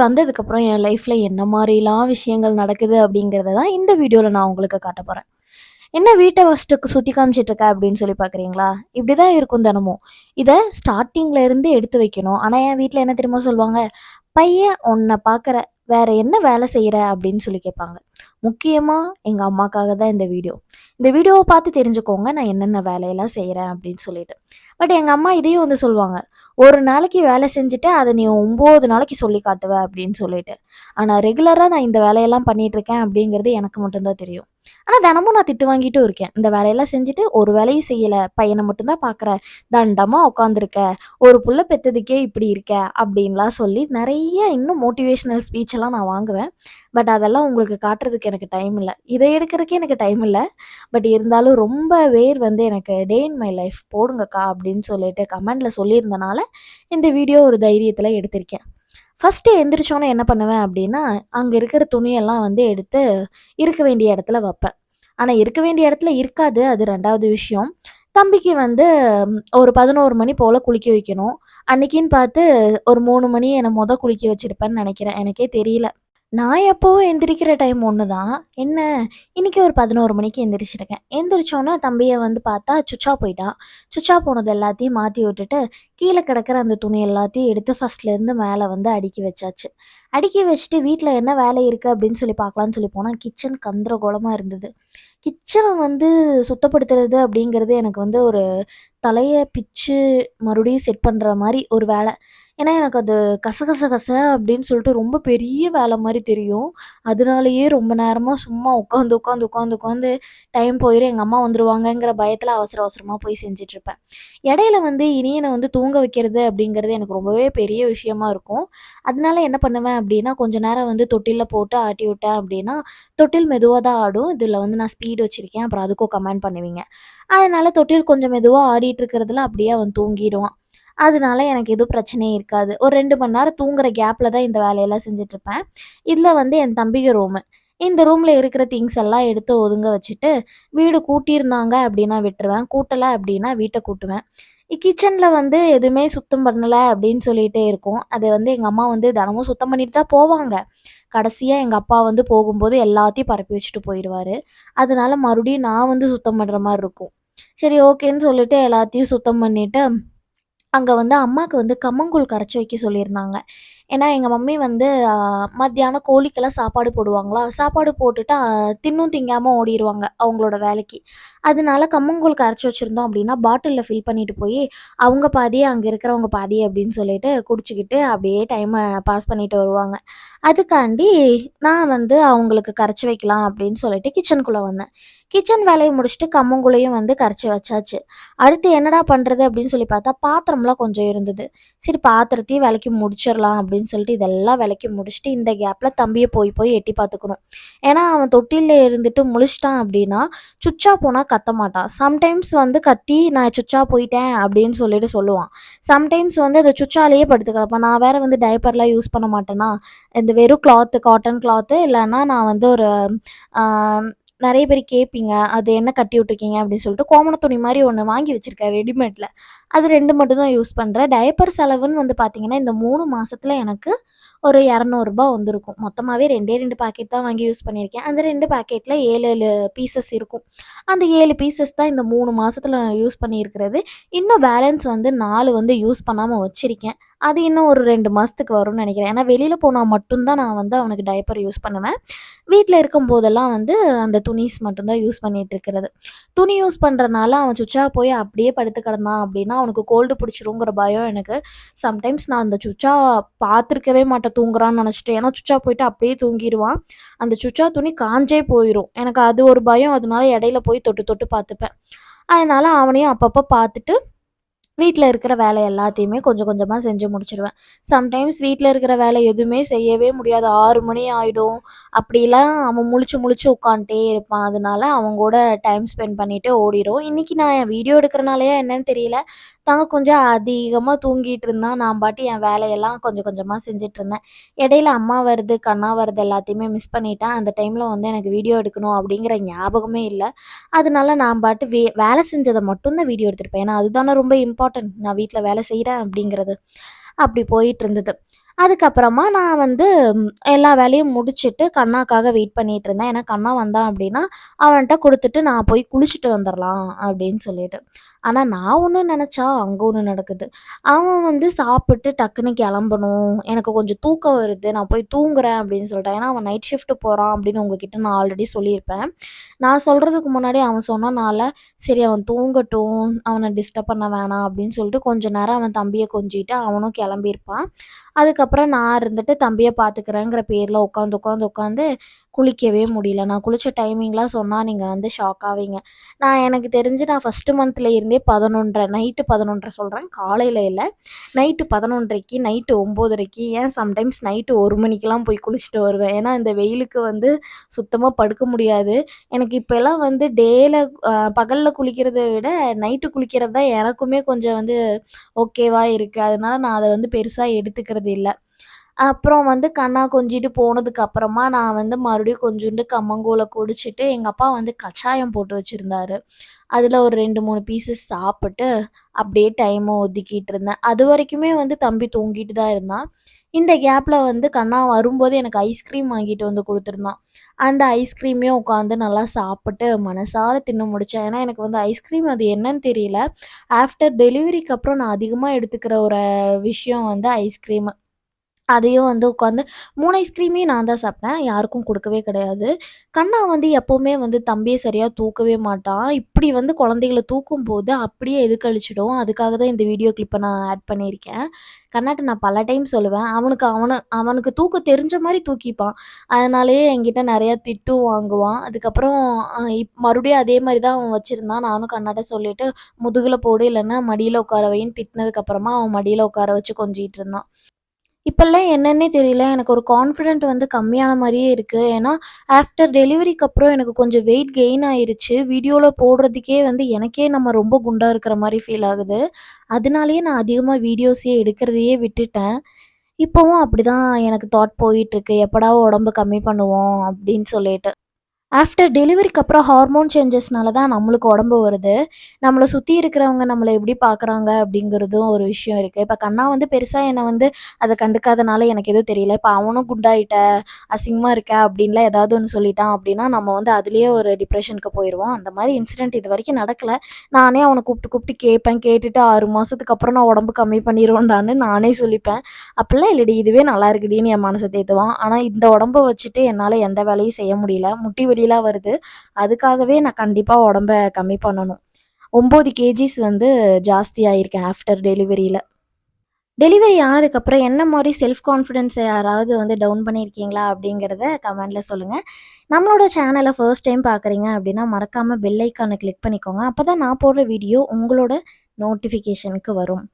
வந்ததுக்கப்புறம் என் லைஃப்ல என்ன மாரிலாம் விஷயங்கள் நடக்குது அப்படிங்கிறத தான் இந்த வீடியோல நான் உங்களுக்கு காட்டப் போறேன். "என்ன வீட்ட ஃபர்ஸ்ட்டு சுத்தி காமிச்சிட்டு இருக்க?" அப்படின்னு சொல்லி பார்க்குறீங்களா? இப்படி தான் இருக்கும் தினமும். இத ஸ்டார்ட்டிங்ல இருந்து எடுத்து வைக்கணும். ஆனா என் வீட்ல என்ன தெரியுமா சொல்லுவாங்க? "பையன் உன்ன பார்க்குற, வேற என்ன வேலை செய்ற?" அப்படின்னு சொல்லி கேட்பாங்க. முக்கியமா எங்க அம்மாக்காக தான் இந்த வீடியோ. இந்த வீடியோவ பார்த்து தெரிஞ்சுக்கோங்க நான் என்னென்ன வேலையெல்லாம் செய்றேன் அப்படின்னு சொல்லிட்டு. பட் எங்க அம்மா இதையும் வந்து சொல்லுவாங்க. "ஒரு நாளைக்கு வேலை செஞ்சுட்டு அத நீ 9 நாளைக்கு சொல்லி காட்டுவ" அப்படின்னு சொல்லிட்டு. ஆனா ரெகுலரா நான் இந்த வேலையெல்லாம் பண்ணிட்டுருக்கேன் அப்படிங்கிறது எனக்கு மட்டும் தான் தெரியும். ஆனா தினமும் நான் திட்டு வாங்கிட்டும் இருக்கேன். இந்த வேலையெல்லாம் செஞ்சுட்டு ஒரு வேலையும் செய்யல. பையன மட்டும் தான் பார்க்குற. தண்டமா உட்காந்துருக்க. ஒரு புள்ள பெத்ததுக்கே இப்படி இருக்க. அப்படின்லாம் சொல்லி நெறைய இன்னும் மோட்டிவேஷனல் ஸ்பீச் எல்லாம் நான் வாங்குவேன். பட் அதெல்லாம் உங்களுக்கு காட்டுறதுக்கு எனக்கு டைம் இல்ல. இத எடுக்கிறதுக்கே எனக்கு டைம் இல்ல. பட் இருந்தாலும் ரொம்ப பேர் வந்து எனக்கு டே இன் மை லைஃப் போடுங்கக்கா அப்படின்னு சொல்லிட்டு கமெண்ட்ல சொல்லியிருந்தனால, இந்த வீடியோ ஒரு தைரியத்தில எடுத்திருக்கேன். ஃபர்ஸ்ட்டு எந்திரிச்சோனே என்ன பண்ணுவேன் அப்டின்னா, அங்க இருக்கிற துணியெல்லாம் வந்து எடுத்து இருக்க வேண்டிய இடத்துல வப்பேன். ஆனா இருக்க வேண்டிய இடத்துல இருக்காது. அது 2வது விஷயம். தம்பிக்கு வந்து ஒரு 11 மணி போல குளிக்க வைக்கணும். அன்னைக்கின்னு பார்த்து ஒரு 3 மணி என்ன குளிக்க வச்சிருப்பேன்னு நெனைக்கிறேன். எனக்கே தெரியல. நான் எப்பவும் எந்திரிக்கிற டைம் ஒண்ணு தான். என்ன, இன்னைக்கு ஒரு 11 மணிக்கு எந்திரிச்சிருக்கேன். எந்திரிச்சோனே தம்பிய வந்து பார்த்தா சுச்சா போயிட்டான். சுச்சா போனது எல்லாத்தையும் மாத்தி விட்டுட்டு, கீழ கிடக்கிற அந்த துணி எல்லாத்தையும் எடுத்து ஃபர்ஸ்ட்லேருந்து மேல வந்து அடுக்கி வச்சாச்சு. அடுக்கி வச்சுட்டு வீட்ல என்ன வேலை இருக்கு அப்படின்னு சொல்லி பார்க்கலான்னு சொல்லி போனா, கிச்சன் கந்தரகோலமா இருந்தது. கிச்சன வந்து சுத்தப்படுத்துறது அப்படிங்கிறது எனக்கு வந்து ஒரு தலைய பிச்சு மறுபடியும் செட் பண்ற மாரி ஒரு வேல. ஏன்னா, எனக்கு அது கசகச கச அப்படின்னு சொல்லிட்டு ரொம்ப பெரிய வேல மாரி தெரியும். அதனாலேயே ரொம்ப நேரமா சும்மா உட்காந்து டைம் போயிரும். எங்க அம்மா வந்துருவாங்கங்கிற பயத்துல அவசர அவசரமா போய் செஞ்சுட்ருப்பேன். இடையில வந்து இனியன வந்து தூங்க வைக்கிறது அப்படிங்கிறது எனக்கு ரொம்பவே பெரிய விஷயமா இருக்கும். அதனால என்ன பண்ணுவேன் அப்படின்னா, கொஞ்ச நேரம் வந்து தொட்டில்ல போட்டு ஆட்டி விட்டேன் அப்படின்னா, தொட்டில் மெதுவா தான் ஆடும். இதில வந்து நான் ஸ்பீடு வச்சிருக்கேன். அப்புறம் அதுக்கும் கமெண்ட் பண்ணுவீங்க. அதனால தொட்டில் கொஞ்சம் மெதுவா ஆடிட்டு இருக்கிறதுல அப்படியே அவன் தூங்கிருவான். அதனால எனக்கு எதுவும் பிரச்சனையே இருக்காது. ஒரு 2 மணி நேரம் தூங்குற கேப்ல தான் இந்த வேலையெல்லாம் செஞ்சுட்ருப்பேன். இதில வந்து என் தம்பிக ரூமு. இந்த ரூம்ல இருக்கிற திங்ஸ் எல்லாம் எடுத்து ஒதுங்க வச்சுட்டு, வீடு கூட்டியிருந்தாங்க அப்படின்னா விட்டுருவேன். கூட்டல அப்படின்னா வீட்ட கூட்டுவேன். கிச்சன்ல வந்து எதுவுமே சுத்தம் பண்ணல அப்படின்னு சொல்லிட்டே இருக்கும். அது வந்து எங்க அம்மா வந்து தினமும் சுத்தம் பண்ணிட்டு தான் போவாங்க. கடைசியா எங்க அப்பா வந்து போகும்போது எல்லாத்தையும் பரப்பி வச்சுட்டு போயிருவாரு. அதனால மறுபடியும் நான் வந்து சுத்தம் பண்ற மாரி இருக்கும். சரி ஓகேன்னு சொல்லிட்டு எல்லாத்தையும் சுத்தம் பண்ணிட்டு அங்க வந்து அம்மாக்கு வந்து கம்மங்கூழ் கரைச்சு வைக்க சொல்லியிருந்தாங்க. ஏன்னா, எங்க மம்மி வந்து மத்தியானம் கோழிக்கெல்லாம் சாப்பாடு போடுவாங்களா, சாப்பாடு போட்டுட்டு தின்னும் திங்காம ஓடிருவாங்க அவங்களோட வேலைக்கு. அதனால கம்மங்கூழ் கரைச்சு வச்சிருந்தோம் அப்டின்னா, பாட்டில்ல ஃபில் பண்ணிட்டு போயி, அவங்க பாதி, அங்க இருக்கிறவங்க பாதி அப்டின்னு சொல்லிட்டு குடிச்சுக்கிட்டு அப்டியே டைம பாஸ் பண்ணிட்டு வருவாங்க. அதுக்காண்டி நான் வந்து அவங்களுக்கு கரைச்சு வைக்கலாம் அப்டின்னு சொல்லிட்டு கிச்சனுக்குள்ள வந்தேன். கிச்சன் வேலைய முடிச்சுட்டு கம்மங்கூழையும் வந்து கரைச்சு வச்சாச்சு. அடுத்து என்னடா பண்றது அப்படின்னு சொல்லி பார்த்தா, பாத்திரம்லாம் கொஞ்சம் இருந்தது. சரி பாத்திரத்தையும் வெளக்கி முடிச்சிரலாம் அப்படின்னு சொல்லிட்டு இதெல்லாம் வெளக்கி முடிச்சுட்டு, இந்த கேப்ல தம்பிய போய் போய் எட்டி பார்த்துக்கணும். ஏன்னா, அவன் தொட்டில்ல இருந்துட்டு முழிச்சுட்டான் அப்படின்னா, சுச்சா போனா கத்த மாட்டான். சம்டைம்ஸ் வந்து கத்தி நான் சுச்சா போயிட்டேன் அப்படின்னு சொல்லிட்டு சொல்லுவான். சம்டைம்ஸ் வந்து அந்த சுச்சாலேயே படுத்து கிடப்பான். நான் வேற வந்து டயப்பர்லாம் யூஸ் பண்ண மாட்டேனா, இந்த வெறும் காட்டன் கிளாத்து இல்லன்னா நான் வந்து ஒரு ஆ நெறைய பேர் கேட்பீங்க. அது என்ன கட்டி விட்டுருக்கீங்க அப்படின்னு சொல்லிட்டு கோமண துணி மாரி ஒண்ணு வாங்கி வச்சிருக்கேன் ரெடிமேட்ல. அது 2 மட்டும் தான் யூஸ் பண்றேன். டயப்பர் செலவுன்னு வந்து பார்த்தீங்கன்னா, இந்த 3 மாசத்துல எனக்கு ஒரு ரூ. 200 வந்திருக்கும். மொத்தமாவே 2 பாக்கெட் தான் வாங்கி யூஸ் பண்ணியிருக்கேன். அந்த 2 பாக்கெட்ல 7 பீசஸ் இருக்கும். அந்த 7 பீசஸ் தான் இந்த 3 மாசத்துல நான் யூஸ் பண்ணியிருக்கிறது. இன்னும் பேலன்ஸ் வந்து 4 வந்து யூஸ் பண்ணாம வச்சிருக்கேன். அது இன்னும் ஒரு 2 மாசத்துக்கு வரும்னு நெனைக்கிறேன். ஏன்னா வெளியில போனா மட்டும் தான் நான் வந்து அவனுக்கு டயப்பர் யூஸ் பண்ணுவேன். வீட்ல இருக்கும்போதெல்லாம் வந்து அந்த துணீஸ் மட்டும் தான் யூஸ் பண்ணிட்டு இருக்கிறது. துணி யூஸ் பண்றனால அவன் சுச்சா போய் அப்படியே படுத்து கிடந்தான் அப்படின்னா, அவனுக்கு கோல்டு பிடிச்சிருங்கிற பயம் எனக்கு. சம்டைம்ஸ் நான் அந்த சுச்சா பார்த்துருக்கவே மாட்டேன் தூங்குறான்னு நெனச்சுட்டு. ஏன்னா சுச்சா போயிட்டு அப்படியே தூங்கிருவான். அந்த சுச்சா துணி காஞ்சே போயிரும். எனக்கு அது ஒரு பயம். அதனால இடையில போய் தொட்டு தொட்டு பார்த்துப்பேன். அதனால அவனையும் அப்பப்ப பார்த்துட்டு வீட்ல இருக்கிற வேலை எல்லாத்தையுமே கொஞ்சம் கொஞ்சமா செஞ்சு முடிச்சுருவேன். சம்டைம்ஸ் வீட்ல இருக்கிற வேலை எதுவுமே செய்யவே முடியாது. 6 மணி ஆயிடும். அப்படிலாம் அவன் முழிச்சு முழிச்சு உட்காந்துட்டே இருப்பான். அதனால அவன் கூட டைம் ஸ்பெண்ட் பண்ணிட்டு ஓடிரும். இன்னைக்கு நான் என் வீடியோ எடுக்கிறனாலயா என்னன்னு தெரியல, தவன் கொஞ்சம் அதிகமா தூங்கிட்டு இருந்தான். நான் பாட்டு என் வேலையெல்லாம் கொஞ்சம் கொஞ்சமா செஞ்சுட்ருந்தேன். இடையில அம்மா வருது, கண்ணா வருது எல்லாத்தையுமே மிஸ் பண்ணிட்டேன். அந்த டைம்ல வந்து எனக்கு வீடியோ எடுக்கணும் அப்படிங்கிற ஞாபகமே இல்ல. அதனால நான் பாட்டு வேலை செஞ்சத மட்டும் தான் வீடியோ எடுத்திருப்பேன். ஏன்னா, அதுதானே ரொம்ப இம்பார்ட்டன்ட். நான் வீட்ல வேலை செய்றேன் அப்படிங்கிறது. அப்படி போயிட்டுருந்தது. அதுக்கப்புறமா நான் வந்து எல்லா வேலையும் முடிச்சுட்டு கண்ணாக்காக வெயிட் பண்ணிட்டு இருந்தேன். ஏன்னா கண்ணா வந்தான் அப்படின்னா, அவன்ட்ட குடுத்துட்டு நான் போய் குளிச்சுட்டு வந்துரலாம் அப்படின்னு சொல்லிட்டு. ஆனா நான் ஒண்ணு நெனச்சா, அங்க ஒண்ணு நடக்குது. அவன் வந்து சாப்பிட்டு டக்குன்னு கெளம்பணும். எனக்கு கொஞ்சம் தூக்கம் வருது. நான் போய் தூங்குறேன் அப்படின்னு சொல்லிட்டான். ஏன்னா அவன் நைட் ஷிஃப்ட் போறான் அப்படின்னு உங்ககிட்ட நான் ஆல்ரெடி சொல்லியிருப்பேன். நான் சொல்றதுக்கு முன்னாடி அவன் சொன்னனால, சரி அவன் தூங்கட்டும், அவன டிஸ்டர்ப் பண்ண வேணாம் அப்படின்னு சொல்லிட்டு கொஞ்ச நேரம் அவன் தம்பிய கொஞ்சிட்டு அவனும் கெளம்பியிருப்பான். அதுக்கப்புறம் நான் இருந்துட்டு தம்பிய பார்த்துக்கிறேங்கிற பேர்ல உட்காந்து குளிக்கவே முடியல. நான் குளிச்ச டைமிங்லாம் சொன்னா நீங்க வந்து ஷாக் ஆவீங்க. எனக்கு தெரிஞ்சு நான் ஃபர்ஸ்ட் மந்த்ல இருந்தே 11:30 நைட்டு 11:30 சொல்றேன். காலையில இல்ல. நைட்டு 11:30க்கு, நைட்டு 9:30க்கு ஏன் சம்டைம்ஸ் நைட்டு 1 மணிக்கெல்லாம் போய் குளிச்சுட்டு வருவேன். ஏன்னா இந்த வெயிலுக்கு வந்து சுத்தமா படுக்க முடியாது. எனக்கு இப்பலாம் வந்து பகல்ல குளிக்கிறத விட நைட்டு குளிக்கிறது தான் எனக்குமே கொஞ்சம் வந்து ஓகேவா இருக்கு. அதனால நான் அத வந்து பெருசா எடுத்துக்கிறது இல்ல. அப்புறம் வந்து கண்ணா கொஞ்சிட்டு போனதுக்கு அப்புறமா நான் வந்து மறுபடியும் கொஞ்சோண்டு கம்மங்கூழ குடிச்சிட்டு, எங்க அப்பா வந்து கச்சாயம் போட்டு வச்சிருந்தாரு. அதில ஒரு 2, 3 பீசஸ் சாப்பிட்டு, அப்படியே டைம ஒதுக்கிட்டு இருந்தேன். அதுவரைக்குமே வந்து தம்பி தூங்கிட்டு தான் இருந்தான். இந்த கேப்ல வந்து கண்ணா வரும்போது எனக்கு ஐஸ்கிரீம் வாங்கிட்டு வந்து குடுத்துருந்தான். அந்த ஐஸ்கிரீமையும் உட்காந்து நல்லா சாப்பிட்டு மனசார தின்னு முடிச்சேன். ஏன்னா எனக்கு வந்து ஐஸ்கிரீம் அது என்னன்னு தெரியல. ஆஃப்டர் டெலிவரிக்கு அப்புறம் நான் அதிகமா எடுத்துக்கிற ஒரு விஷயம் வந்து ஐஸ்கிரீமு. அதையும் வந்து உட்காந்து 3 ஐஸ்கிரீமையும் நான் தான் சாப்பிட்டேன். யாருக்கும் குடுக்கவே கிடையாது. கண்ணா வந்து எப்பவுமே வந்து தம்பிய சரியா தூக்கவே மாட்டான். இப்படி வந்து குழந்தைகள தூக்கும்போது அப்படியே எதுக்கழிச்சிடும். அதுக்காக தான் இந்த வீடியோ கிளிப்ப நான் ஆட் பண்ணியிருக்கேன். கண்ணாட்ட நான் பல டைம் சொல்லுவேன். அவனுக்கு தூக்க தெரிஞ்ச மாரி தூக்கிப்பான். அதனாலேயே என்கிட்ட நெறையா திட்டும் வாங்குவான். அதுக்கப்புறம் மறுபடியும் அதே மாரி தான் அவன் வச்சிருந்தான். நானும் கண்ணாட்ட சொல்லிட்டு, முதுகுல போடு இல்லன்னா மடியில உட்கார வைன்னு திட்டினதுக்கப்புறமா அவன் மடியில உட்கார வச்சு கொஞ்சிட்டு இருந்தான். இப்பல்லாம் என்னன்னே தெரியல. எனக்கு ஒரு கான்ஃபிடென்ட் வந்து கம்மியான மாரியே இருக்கு. ஏன்னா, ஆஃப்டர் டெலிவரிக்கு அப்புறம் எனக்கு கொஞ்சம் வெயிட் கெயின் ஆயிருச்சு. வீடியோல போடுறதுக்கே வந்து எனக்கே நம்ம ரொம்ப குண்டா இருக்கிற மாரி ஃபீல் ஆகுது. அதனாலேயே நான் அதிகமா வீடியோஸே எடுக்கிறதையே விட்டுட்டேன். இப்பவும் அப்படிதான் எனக்கு தாட் போயிட்டுருக்கு. எப்படா உடம்பு கம்மி பண்ணுவோம் அப்படின்னு சொல்லிட்டு. ஆஃப்டர் டெலிவரிக்கு அப்புறம் ஹார்மோன் சேஞ்சஸ்னால தான் நம்மளுக்கு உடம்பு வருது. நம்மள சுத்தி இருக்கிறவங்க நம்மள எப்படி பார்க்குறாங்க அப்படிங்கிறதும் ஒரு விஷயம் இருக்கு. இப்ப கண்ணா வந்து பெருசா என்ன வந்து அத கண்டுக்காதனால எனக்கு எதுவும் தெரியல. இப்ப அவனும் குண்டாயிட்ட, அசிங்கமா இருக்க அப்படின்லாம் ஏதாவது ஒண்ணு சொல்லிட்டான் அப்படின்னா, நம்ம வந்து அதிலேயே ஒரு டிப்ரஷனுக்கு போயிருவோம். அந்த மாரி இன்சிடென்ட் இதுவரைக்கும் நடக்கல. நானே அவன கூப்பிட்டு கூப்பிட்டு கேட்பேன். கேட்டுட்டு 6 மாசத்துக்கு அப்புறம் நான் உடம்பு கம்மி பண்ணிருவேன்டான்னு நானே சொல்லிப்பேன். "அப்படிலாம் இல்லடி, இதுவே நல்லா இருக்குடின்னு" என் மனச தேத்துவான். ஆனா இந்த உடம்ப வச்சுட்டு என்னால எந்த வேலையும் செய்ய முடியல. முட்டி வலிலாம் வருது. அதுக்காகவே நான் கண்டிப்பா உடம்ப கம்மி பண்ணணும். 9 கேஜிஸ் வந்து ஜாஸ்தி ஆயிருக்கேன் ஆஃப்டர் டெலிவரில. டெலிவரி ஆனதுக்கப்புறம் என்ன மாரி செல்ஃப் கான்ஃபிடன்ஸ யாராவது வந்து டவுன் பண்ணியிருக்கீங்களா? அப்படிங்கிறத கமெண்ட்ல சொல்லுங்க. நம்மளோட சேனல ஃபர்ஸ்ட் டைம் பார்க்குறீங்க அப்படின்னா, மறக்காம பெல் ஐக்கான கிளிக் பண்ணிக்கோங்க. அப்பதான் நான் போடுற வீடியோ உங்களோட நோட்டிஃபிகேஷனுக்கு வரும்.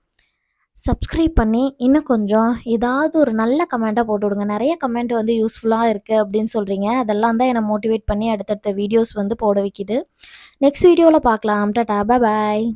சப்ஸ்கிரைப் பண்ணி இன்னும் கொஞ்சம் ஏதாவது ஒரு நல்ல கமெண்ட்டா போட்டு விடுங்க. நெறைய கமெண்ட் வந்து யூஸ்ஃபுல்லா இருக்கு அப்படின்னு சொல்றீங்க. அதெல்லாம் தான் என்ன மோட்டிவேட் பண்ணி அடுத்தடுத்த வீடியோஸ் வந்து போட வைக்கிது. நெக்ஸ்ட் வீடியோல பார்க்கலாம். டாடா! பாய்.